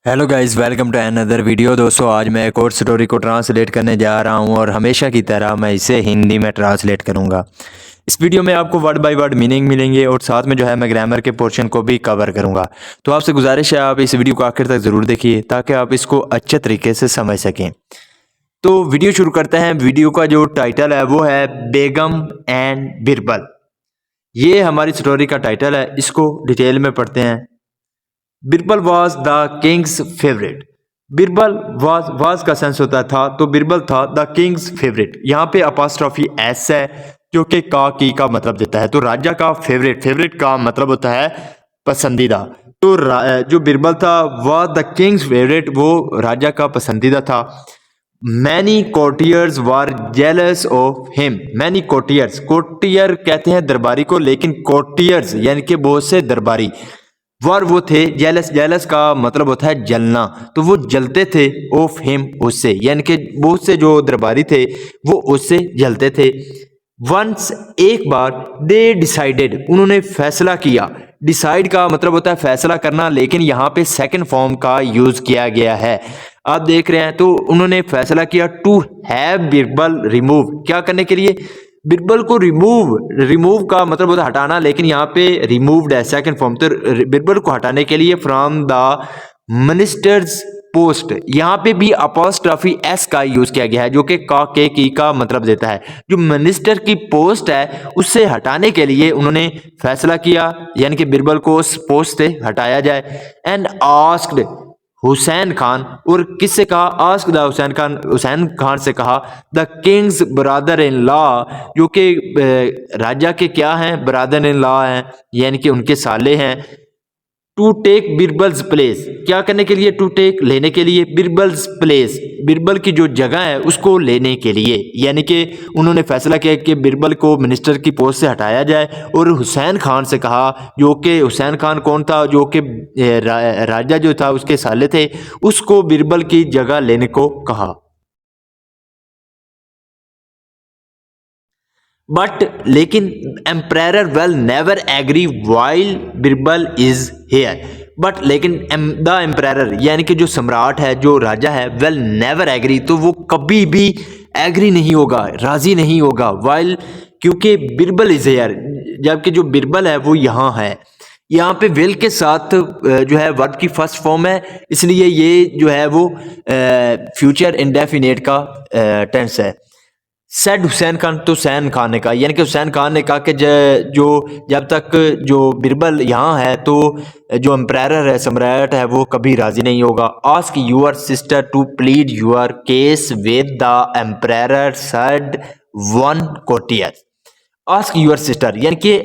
Hello guys, welcome to another video. दोस्तों, आज मैं एक और स्टोरी को ट्रांसलेट करने जा रहा हूं और हमेशा की तरह मैं इसे हिंदी में ट्रांसलेट करूंगा। इस वीडियो में आपको वर्ड बाय वर्ड मीनिंग मिलेंगे और साथ में जो है मैं ग्रामर के पोर्शन को भी कवर करूंगा। तो आपसे गुजारिश है, आप इस वीडियो को आखिर तक ज़रूर देखिए ताकि आप इसको अच्छे तरीके से समझ सकें। तो वीडियो शुरू करते हैं। वीडियो का जो टाइटल है वो है बेगम एंड बिरबल। ये हमारी स्टोरी का टाइटल है। इसको डिटेल में पढ़ते हैं। Birbal was the Kings favourite. Birbal was का सेंस होता था, तो बिरबल था द किंग्स फेवरेट। यहाँ पे अपोस्ट्रोफी एस है जो कि का की का मतलब देता है। तो राजा का फेवरेट, फेवरेट का मतलब होता है पसंदीदा। तो जो बिरबल था वह द किंग्स फेवरेट, वो राजा का पसंदीदा था। Many courtiers were jealous of him. Many courtiers, courtier कहते हैं दरबारी को, लेकिन कोर्टियर्स यानी कि बहुत से दरबारी वर वो थे। जेलस, जेलस का मतलब होता है जलना, तो वो जलते थे ऑफ हिम उससे, यानी कि बहुत से जो दरबारी थे वो उससे जलते थे। वंस एक बार दे डिसाइडेड, उन्होंने फैसला किया। डिसाइड का मतलब होता है फैसला करना, लेकिन यहाँ पे सेकंड फॉर्म का यूज किया गया है। आप देख रहे हैं, तो उन्होंने फैसला किया टू हैव बिरबल रिमूव। क्या करने के लिए? बिरबल को रिमूव। रिमूव का मतलब होता है हटाना, लेकिन यहाँ पे रिमूव्ड है सेकंड फॉर्म। तो बिरबल को हटाने के लिए फ्रॉम द मिनिस्टर्स पोस्ट, यहाँ पे भी अपोस्ट्रोफी एस का यूज किया गया है जो कि का के की का मतलब देता है। जो मिनिस्टर की पोस्ट है उससे हटाने के लिए उन्होंने फैसला किया, यानी कि बिरबल को उस पोस्ट से हटाया जाए। एंड आस्क्ड हुसैन खान, और किससे कहा? आस्क द हुसैन खान, हुसैन खान से कहा। The Kings brother in law, जो कि राजा के क्या हैं? ब्रदर इन लॉ हैं, यानी कि उनके साले हैं। टू टेक बिरबल्स प्लेस, क्या करने के लिए? टू टेक, लेने के लिए। बिरबल्स प्लेस, बिरबल की जो जगह है उसको लेने के लिए, यानी कि उन्होंने फैसला किया कि बिरबल को मिनिस्टर की पोस्ट से हटाया जाए। और हुसैन खान से कहा, जो कि हुसैन खान कौन था? जो कि राजा जो था उसके साले थे, उसको बिरबल की जगह लेने को कहा। बट लेकिन emperor will never agree while Birbal is here. But लेकिन द एम्परर यानी कि जो सम्राट है, जो राजा है, वेल नेवर एग्री, तो वो कभी भी एग्री नहीं होगा, राजी नहीं होगा। वाइल, क्योंकि बिरबल इज हेयर, जबकि जो बिरबल है वो यहाँ है। यहाँ पे विल के साथ जो है वर्ब की फर्स्ट फॉर्म है, इसलिए ये जो है वो फ्यूचर इंडेफिनेट का टेंस है। सेड हुसैन खान, तो हुसैन खान ने कहा, यानी कि हुसैन खान ने कहा कि जो जब तक जो बिरबल यहाँ है तो जो एम्परर है, सम्राट है, वो कभी राजी नहीं होगा। Ask your sister to plead your case with the emperor, said one courtier. Ask your sister, यानी कि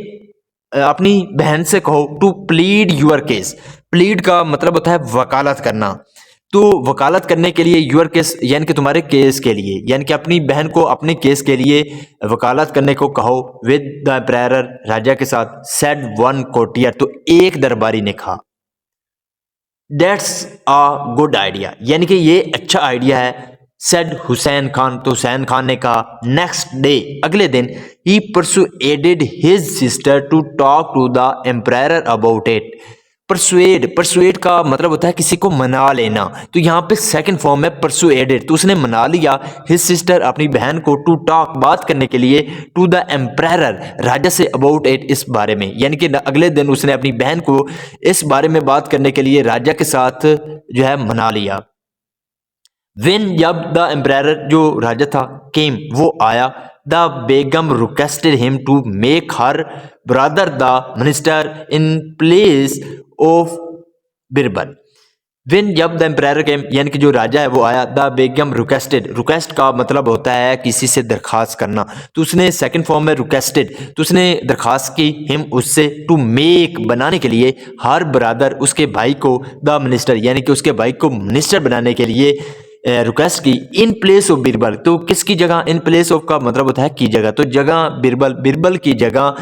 अपनी बहन से कहो, to plead your case. Plead का मतलब होता है वकालत करना। तो वकालत करने के लिए यूर केस, यानी कि तुम्हारे केस के लिए, यानी कि अपनी बहन को अपने केस के लिए वकालत करने को कहो। विद द एम्परर, राजा के साथ। सेड वन कोर्टियर, तो एक दरबारी ने कहा। दैट्स अ गुड आइडिया, यानी कि ये अच्छा आइडिया है। सेड हुसैन खान, तो हुसैन खान ने कहा। नेक्स्ट डे, अगले दिन, he persuaded his sister to talk to the emperor about it. Persuade, persuade का मतलब होता है किसी को मना लेना, तो यहाँ पे सेकंड फॉर्म है परसुएडेड, तो उसने मना लिया हिज सिस्टर, अपनी बहन को, टू टॉक, बात करने के लिए, टू द एम्परर, राजा से, अबाउट इट, इस बारे में। यानी कि अगले दिन उसने अपनी बहन को इस बारे में बात करने के लिए राजा के साथ जो है मना लिया। When, जब द एम्परर, जो राजा था, केम, वो आया। The Begum requested him to make her brother the minister in place of Birbal. When, जब द एम्परर केम, यानी कि जो राजा है वो आया। द बेगम रिक्वेस्टेड, रिक्वेस्ट का मतलब होता है किसी से दरखास्त करना, तो उसने सेकंड फॉर्म में रिक्वेस्टेड, तो उसने दरखास्त की हिम, उससे, टू मेक, बनाने के लिए, हर ब्रदर, उसके भाई को, द मिनिस्टर, यानी कि उसके भाई को मिनिस्टर बनाने के लिए रिक्वेस्ट की। इन प्लेस ऑफ बिरबल, तो किसकी जगह? इन प्लेस ऑफ का मतलब होता है की जगह, तो जगह बिरबल, बिरबल की जगह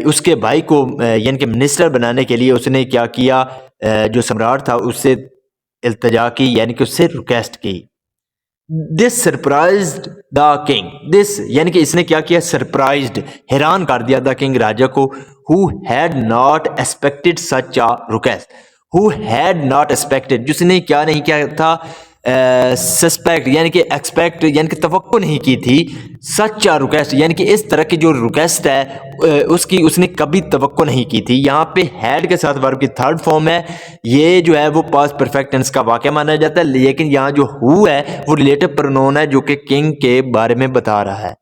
उसके भाई को यानी कि मिनिस्टर बनाने के लिए उसने क्या किया? जो सम्राट था उससे इल्तजा की, यानी कि उससे रिक्वेस्ट की। This surprised the king, this यानी कि इसने क्या किया? सरप्राइज्ड, हैरान कर दिया, द किंग, राजा को, who had not expected such a request, who had not expected, जिसने क्या नहीं किया था, सस्पेक्ट यानी कि एक्सपेक्ट यानी कि तवक्को नहीं की थी, सच आ रिक्वेस्ट यानी कि इस तरह की जो रिक्वेस्ट है उसकी उसने कभी तवक्को नहीं की थी। यहाँ पे हैड के साथ वर्ब की थर्ड फॉर्म है, ये जो है वो पास्ट परफेक्ट टेंस का वाक़या माना जाता है, लेकिन यहाँ जो हु है वो रिलेटिव प्रोनाउन है जो कि किंग के बारे में बता रहा है।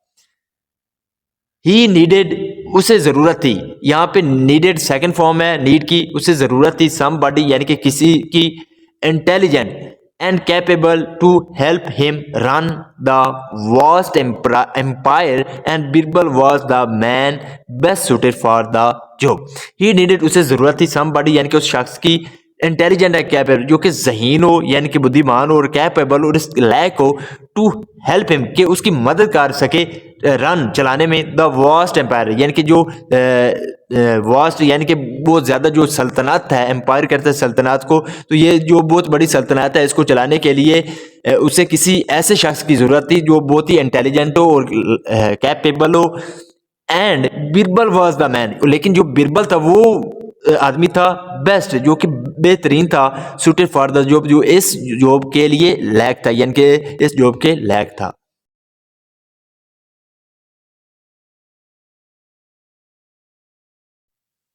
ही नीडेड, उसे ज़रूरत थी, यहाँ पे नीडेड सेकंड फॉर्म है नीड की, उसे ज़रूरत थी समबॉडी यानी कि किसी की, intelligent and capable to help him run the vast empire and Birbal was the man best suited for the job. He needed, उसे ज़रूरत थी समबॉडी यानी कि उस शख्स की, इंटेलिजेंट है कैपेबल जो कि ज़हीन हो यानी कि बुद्धिमान हो, और कैपेबल और इस लायक हो, टू हेल्प हिम कि उसकी मदद कर सके रन चलाने में, द वास्ट एम्पायर यानी कि जो वास्ट यानी कि बहुत ज़्यादा जो सल्तनत है, एम्पायर कहते हैं सल्तनत को, तो ये जो बहुत बड़ी सल्तनत है इसको चलाने के लिए उसे किसी ऐसे शख्स की ज़रूरत थी जो बहुत ही इंटेलिजेंट हो और कैपेबल हो। And Birbal was the man, लेकिन जो बिरबल था वो आदमी था बेस्ट जो कि बेहतरीन था, सुटेड फॉर द जॉब, जो इस जॉब के लिए लायक था यानी कि इस जॉब के लायक था।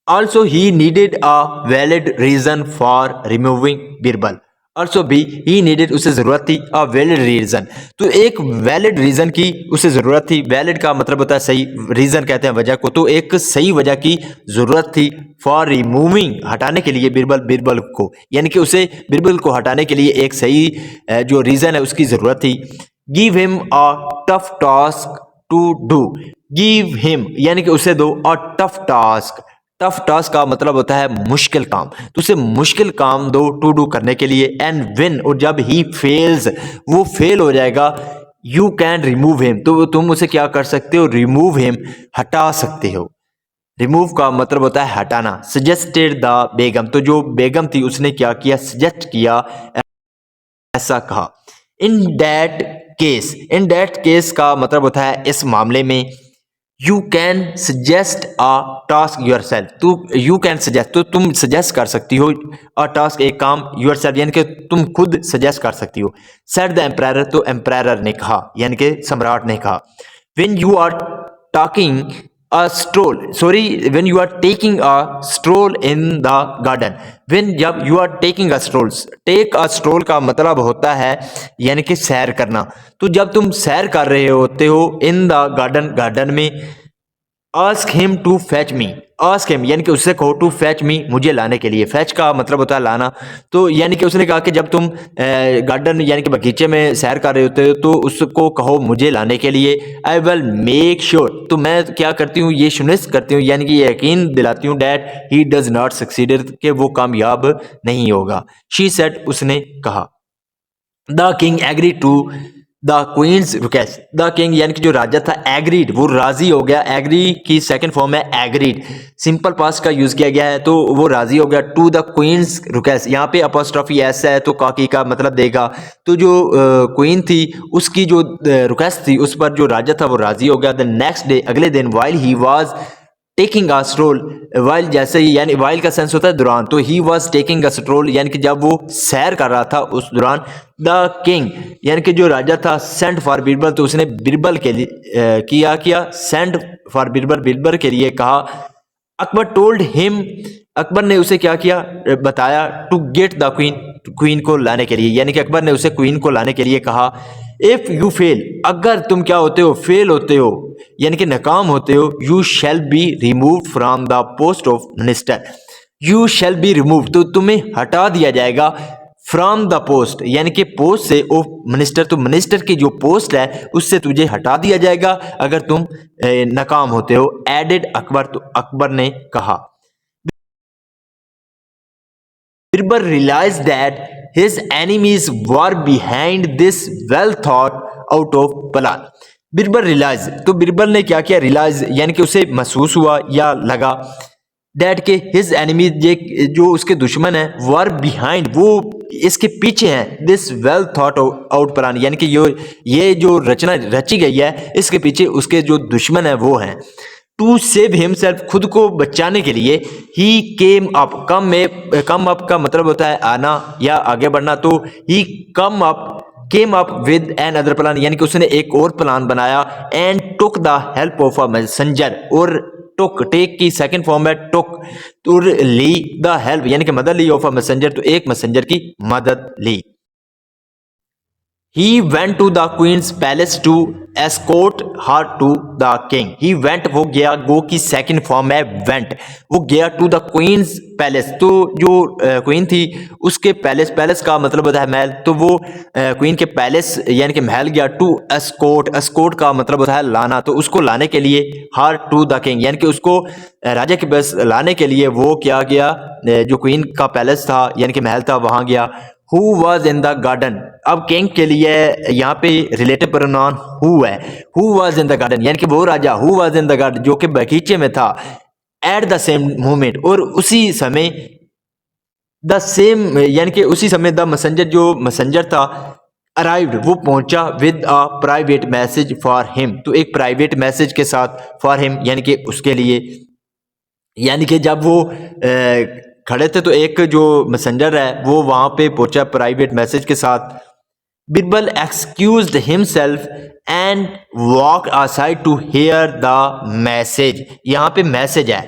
Also, he needed a valid reason for removing Birbal. Also भी he needed, उसे ज़रूरत थी, a valid reason, तो एक वैलिड रीज़न की उसे ज़रूरत थी। वैलिड का मतलब होता है सही, रीज़न कहते हैं वजह को, तो एक सही वजह की ज़रूरत थी फॉर रिमूविंग, हटाने के लिए, बिरबल को, यानी कि उसे बिरबल को हटाने के लिए एक सही जो रीज़न है उसकी ज़रूरत थी। Give him a tough task to do, give him यानी कि उसे दो, a tough task, tough task का मतलब होता है मुश्किल काम, तो उसे मुश्किल काम दो टू डू करने के लिए। एंड विन, और जब ही फेल्स, वो फेल हो जाएगा, यू कैन रिमूव हिम, तो तुम उसे क्या कर सकते हो, रिमूव हिम, हटा सकते हो। रिमूव का मतलब होता है हटाना। सजेस्टेड द बेगम, तो जो बेगम थी उसने क्या किया, सजेस्ट किया, ऐसा कहा। In that case, in that case का मतलब होता है इस मामले में, you can suggest a task your self, तो यू कैन सजेस्ट, तो तुम सजेस्ट कर सकती हो, अ टास्क एक काम, योर सेल्फ यानी कि तुम खुद सजेस्ट कर सकती हो। सेड द एम्पायर, तो एम्पायर ने कहा यानी कि सम्राट ने कहा। When you are talking a stroll, sorry, when you are taking a stroll in the garden, when, जब you are taking a stroll, take a stroll का मतलब होता है यानी कि सैर करना, तो जब तुम सैर कर रहे होते हो इन द गार्डन, गार्डन में, ask him to fetch me, ask him यानी कि उससे कहो टू फैच मी, मुझे लाने के लिए। फैच का मतलब होता है लाना, तो यानी कि उसने कहा कि जब तुम गार्डन यानी कि बगीचे में सैर कर रहे होते हो तो उसको कहो मुझे लाने के लिए। आई विल मेक श्योर, तो मैं क्या करती हूँ, ये सुनिश्चित करती हूँ यानी कि ये यकीन दिलाती हूँ, that he does not succeeded, कि वो कामयाब नहीं होगा। शी सेड, उसने कहा। The king agree to the queen's request, the king यानी कि जो राजा था, एग्रीड, वो राजी हो गया। एग्री की सेकंड फॉर्म है एग्रीड, सिंपल पास्ट का यूज किया गया है, तो वो राजी हो गया। टू द क्वींस रिक्वेस्ट, यहाँ पे अपोस्ट्रोफी एस है तो काकी का मतलब देगा, तो जो क्वीन थी उसकी जो रिक्वेस्ट थी उस पर जो राजा था वो राजी हो गया। द नेक्स्ट डे, अगले दिन, while he was taking a stroll, while जैसे ही, यानी वाइल का सेंस होता है दौरान, तो he was taking a stroll यानी कि जब वो सैर कर रहा था उस दौरान। द किंग यानी कि जो राजा था, सेंट फॉर बिरबल, तो उसने बिरबल के लिए किया सेंट फॉर बिरबल, बिरबल के लिए कहा। अकबर टोल्ड हिम, अकबर ने उसे क्या किया, बताया, to get the queen, queen को लाने के लिए, यानी कि अकबर ने उसे क्वीन को लाने के लिए कहा। इफ यू फेल, अगर तुम क्या होते हो, फेल होते हो यानी कि नाकाम होते हो, you shall be remove from the post of minister, you shall be remove, तो तुम्हें हटा दिया जाएगा, फ्रॉम द पोस्ट यानी कि पोस्ट से, ऑफ मिनिस्टर, तो मिनिस्टर की जो पोस्ट है उससे तुझे हटा दिया जाएगा अगर तुम नाकाम होते हो। एडेड अकबर, तो अकबर ने कहा। Birbal realized that his enemies were behind this well thought out of plan. Birbal realise, तो बिरबल ने क्या किया, रियलाइज यानी कि उसे महसूस हुआ या लगा, डैट के हिज एनिमीज, जो उसके दुश्मन है, वर बिहाइंड, वो इसके पीछे हैं, this well thought out plan यानी कि ये जो रचना रची गई है इसके पीछे उसके जो दुश्मन है वो हैं। टू सेव हिमसेल्फ, खुद को बचाने के लिए, ही केम अप, कम अप का मतलब होता है आना या आगे बढ़ना, तो he came up with another plan, यानी कि उसने एक और प्लान बनाया, and took the help of a messenger, और टुक, टेक की सेकंड फॉर्म है टुक, तो ली द हेल्प यानी कि मदद ली ऑफ अ मैसेंजर, तो एक मैसेंजर की मदद ली। He went to the queen's palace to escort her to the king. He went, वो गया, go की सेकंड फॉर्म है went, वो गया to the queen's palace, तो जो क्वीन थी उसके पैलेस का मतलब होता है महल, तो वो क्वीन के पैलेस यानी कि महल गया, to escort का मतलब होता है लाना, तो उसको लाने के लिए her to the king यानी कि उसको राजा के पास लाने के लिए वो क्या गया, जो क्वीन का पैलेस था यानी कि महल था वहां गया। Who was in the garden, अब किंग के लिए यहाँ पे रिलेटिव प्रोनाउन who है, who was in the garden यानी कि वो राजा who was in the garden जो कि बगीचे में था, at the same moment, और उसी समय द सेम यानी कि उसी समय द मैसेंजर, जो मैसेंजर था, अराइव्ड, वो पहुंचा, with a private message for him, तो एक प्राइवेट मैसेज के साथ, फॉर हिम यानी कि उसके लिए, यानी कि जब वो खड़े थे तो एक जो मैसेंजर है वो वहां पे पहुंचा प्राइवेट मैसेज के साथ। Birbal excused himself and walk aside to hear the message, यहाँ पे मैसेज है,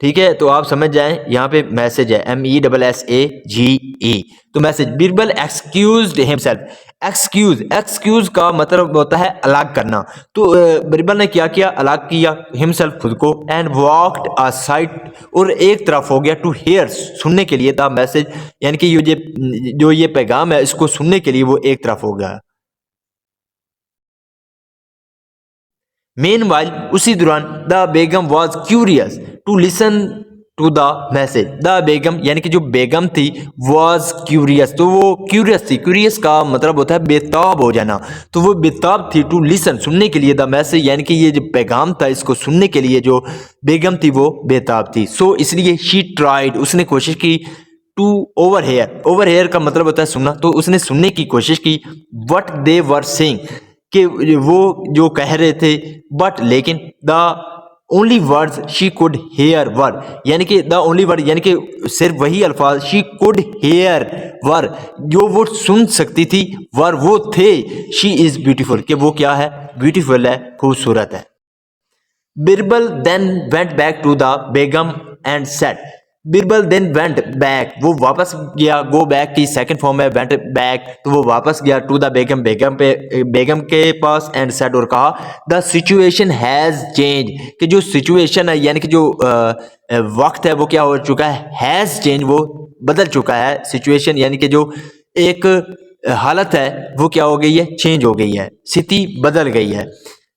ठीक है, तो आप समझ जाएं, यहाँ पे मैसेज है MESSAGE, तो message. Birbal excused himself, excuse का मतलब होता है अलग करना, तो बिरबल ने क्या किया, अलग किया हिमसेल्फ खुद को, एंड वॉक्ड असाइड, और एक तरफ हो गया, टू हियर सुनने के लिए, था मैसेज यानी कि जो ये पैगाम है इसको सुनने के लिए वो एक तरफ हो गया। Meanwhile, उसी दौरान the Begum was curious to listen to the message, the Begum यानी कि जो बेगम थी वॉज क्यूरियस, तो वो क्यूरियस थी, क्यूरियस का मतलब होता है बेताब हो जाना, तो वो बेताब थी टू लिसन सुनने के लिए, द मैसेज यानी कि ये जो पैगाम था इसको सुनने के लिए जो बेगम थी वो बेताब थी, सो इसलिए शी ट्राइड, उसने कोशिश की, टू ओवरहेयर का मतलब होता है सुनना, तो उसने सुनने की कोशिश की, व्हाट दे वर सेइंग, कि वो जो कह रहे थे, बट लेकिन the only words she could hear were, यानी कि द ओनली वर्ड यानी कि सिर्फ वही अल्फाज, शी कुड हेयर वर जो वो सुन सकती थी, वर वो थे, शी इज ब्यूटीफुल, कि वो क्या है, ब्यूटीफुल है, खूबसूरत है। Birbal then went back to the Begum and said, Birbal then went back, वो वापस गया, गो बैक की सेकंड फॉर्म है वेंट बैक, तो वो वापस गया टू द बेगम के पास, एंड सेड, और कहा, द सिचुएशन हैज चेंज, कि जो सिचुएशन है यानी कि जो वक्त है वो क्या हो चुका है, हैज चेंज, वो बदल चुका है, सिचुएशन यानी कि जो एक हालत है वो क्या हो गई है, चेंज हो गई है, स्थिति बदल गई है।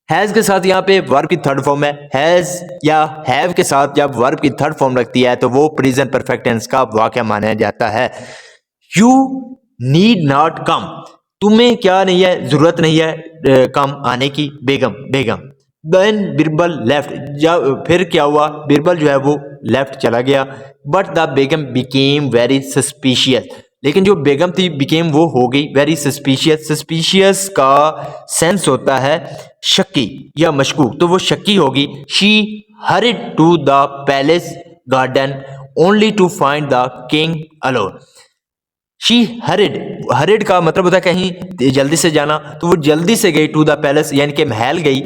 हैज के साथ यहाँ पे वर्ब की थर्ड फॉर्म है, हैज या हैव के साथ जब वर्ब की थर्ड फॉर्म लगती है तो वो प्रेजेंट परफेक्ट टेंस का वाक्य माना जाता है। यू नीड नॉट कम, तुम्हें क्या नहीं है, जरूरत नहीं है कम आने की, बेगम। देन बिरबल लेफ्ट, जब फिर क्या हुआ, बिरबल जो है वो लेफ्ट चला गया, but the Begum became very suspicious, लेकिन जो बेगम थी बिकेम वो हो गई वेरी सस्पिशियस का सेंस होता है शक्की या मशकूक, तो वो शक्की होगी। She hurried to the palace garden only to find the king alone, she hurried का मतलब होता है कहीं जल्दी से जाना, तो वो जल्दी से गई टू द पैलेस यानी कि महल गई,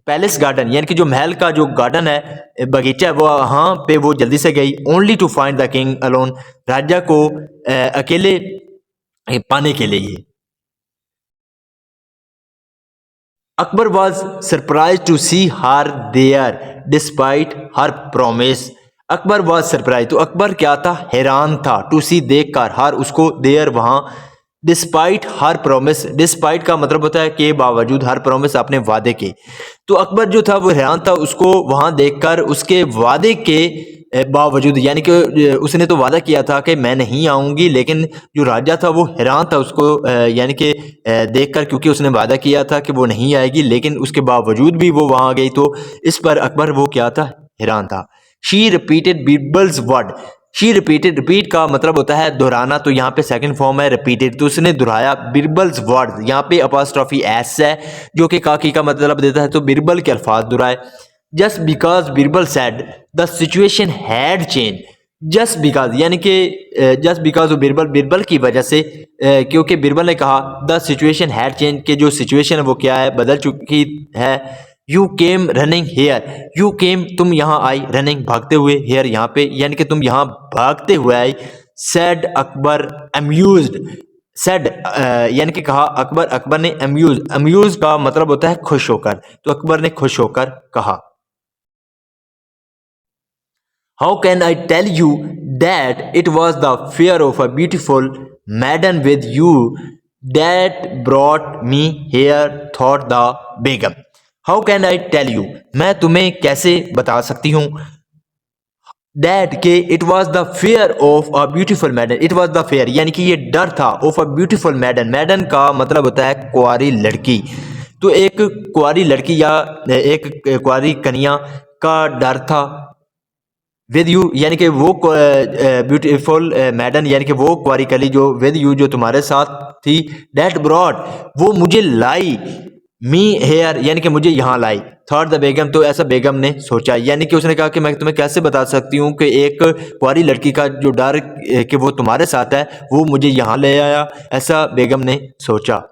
पैलेस गार्डन यानी कि जो महल का जो गार्डन है, बगीचा है, वो वहाँ पे वो जल्दी से गई, only to find the king alone, राजा को अकेले पाने के लिए। Akbar was surprise to see her there despite her promise, Akbar was surprise, तो अकबर क्या था, हैरान था, टू सी देखकर, हर उसको, देयर वहां, डिस्पाइट हर प्रोमिस, डिस्पाइट का मतलब होता है के बावजूद, हर प्रोमिस अपने वादे के, तो अकबर जो था वो हैरान था उसको वहां देखकर, उसके वादे के बावजूद, यानी कि उसने तो वादा किया था कि मैं नहीं आऊंगी, लेकिन जो राजा था वो हैरान था उसको यानी कि देखकर, क्योंकि उसने वादा किया था कि वो नहीं आएगी, लेकिन उसके बावजूद भी वो वहां गई, तो इस पर अकबर वो क्या था, हैरान था। She repeated Birbal's word, she repeated, repeat का मतलब होता है दोहराना, तो यहाँ पे सेकंड फॉर्म है रिपीटेड, तो उसने दोहराया बिरबल्स वर्ड, यहाँ पे अपॉस्ट्रोफी एस है जो कि काकी का मतलब देता है, तो बिरबल के अल्फाज दोहराए। Just because Birbal said the situation had change, just because यानी कि जस्ट बिकॉज बिरबल, बिरबल की वजह से, क्योंकि बिरबल ने कहा द सिचुएशन हैड चेंज, के जो सिचुएशन है वो क्या है, बदल चुकी है। You came running here, you came तुम यहाँ आई, रनिंग भागते हुए, हेयर यहाँ पे यानी कि तुम यहाँ भागते हुए आई। सेड अकबर अम्यूज्ड, सेड यानी कि कहा अकबर, अकबर ने अम्यूज, अम्यूज का मतलब होता है खुश होकर, तो अकबर ने खुश होकर कहा। How can I tell you that it was the fair of a beautiful maiden with you that brought me here thought the Begum. How can I tell you, मैं तुम्हें कैसे बता सकती हूँ, दैट के it was the fair of a beautiful maiden, it was the fair यानी कि ये डर था, ऑफ अ ब्यूटीफुल मैडन, मैडन का मतलब होता है कुंवारी लड़की, तो एक कुंवारी लड़की या एक कुंवारी कन्या का डर था। विद यू यानी कि वो ब्यूटीफुल मैडन यानी कि वो कुंवारी कली जो विद यू जो तुम्हारे साथ थी, डेट ब्रॉड वो मुझे लाई, मी हेयर यानी कि मुझे यहाँ लाई, थर्ड द बेगम तो ऐसा बेगम ने सोचा, यानी कि उसने कहा कि मैं तुम्हें कैसे बता सकती हूँ कि एक कुंवारी लड़की का जो डर कि वो तुम्हारे साथ है वो मुझे यहाँ ले आया, ऐसा बेगम ने सोचा।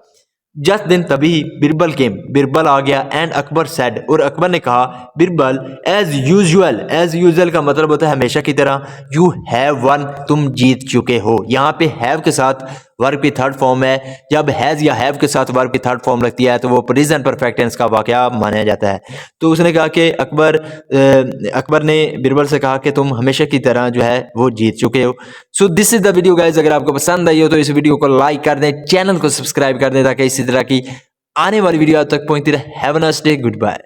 जस्ट दिन तभी बिरबल केम, बिरबल आ गया, एंड अकबर सेड और अकबर ने कहा, Birbal as usual, as usual का मतलब होता है हमेशा की तरह, यू हैव वन तुम जीत चुके हो, यहाँ पे हैव के साथ वर्ब की थर्ड फॉर्म है, जब हैज़ या हैव के साथ वर्ब की थर्ड फॉर्म लगती है तो वो प्रेजेंट परफेक्ट टेंस का वाकया माना जाता है। तो उसने कहा कि अकबर ने बिरबल से कहा कि तुम हमेशा की तरह जो है वो जीत चुके हो। So this is the video guys, अगर आपको पसंद आई हो तो इस वीडियो को लाइक कर दें, चैनल को सब्सक्राइब कर दें ताकि इसी तरह की आने वाली वीडियो आप तक पहुंचती रहे। Have a nice day, good bye.